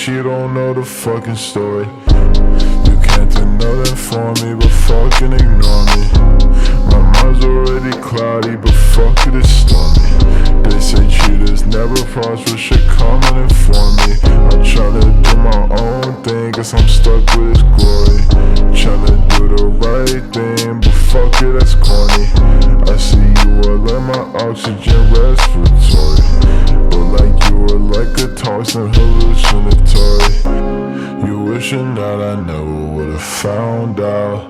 she don't know the fucking story. You can't do nothing for me but fucking ignore me. My mind's already cloudy but fuck it, it's stormy. They say cheaters never prosper, shit coming in for me. I'm tryna do my own thing, guess I'm stuck with his glory. Tryna do the right thing, but fuck it, that's corny. I see you are like my oxygen respiratory, but like you are like a toxin hallucinatory. You wishing that I never would've found out.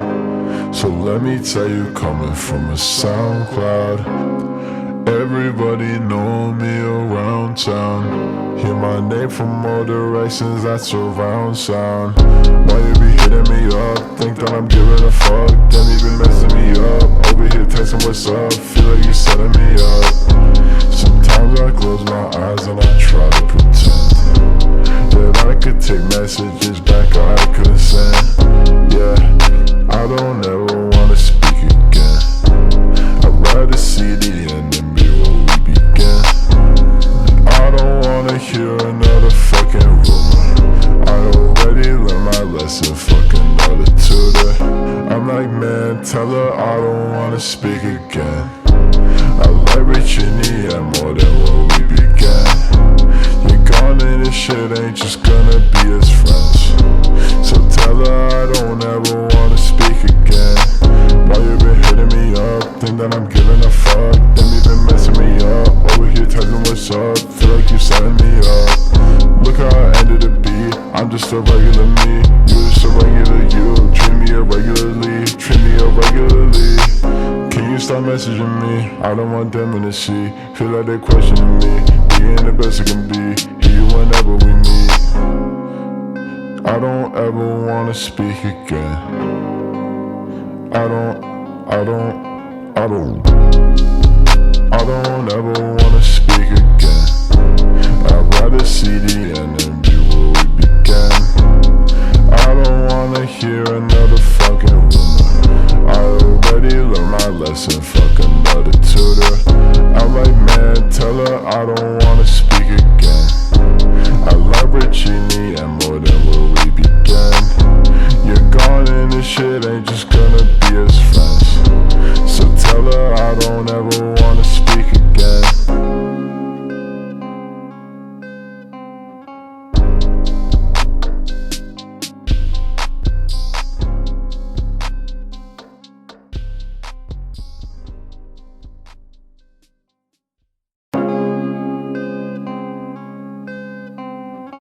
So let me tell you, coming from a SoundCloud, everybody know me around town. Hear my name from all directions, that's surround sound. Why you be hitting me up? Think that I'm giving a fuck, then you been messing me up. Over here texting what's up, feel like you setting me up. Sometimes I close my eyes and I try to pretend that I could take messages back I couldn't send. Yeah, I don't ever wanna speak again. I'd rather see the end and be where we begin. I don't wanna hear another fucking rumor. I already learned my lesson, fucking another tutor. I'm like, man, tell her I don't wanna speak again. I like Virginia more than where we began. You're gone and this shit ain't just gonna be as friends. So tell her I don't ever wanna speak again. Why you been hitting me up? Think that I'm giving a fuck, then you been messing me up. Over here texting what's up, feel like you setting me up. Look how I ended the beat, I'm just a regular me. You just a regular you, treat me irregularly, treat me irregularly. Can you stop messaging me? I don't want them to see. Feel like they're questioning me. Being the best it can be. Hear you whenever we meet. I don't ever wanna speak again. I don't ever wanna speak again. I'd rather see the end and be where we began. I don't wanna hear another fucking rumor. I already learned my lesson, fuck another tutor. I'm like, man, tell her I don't wanna speak again. I love Virginia and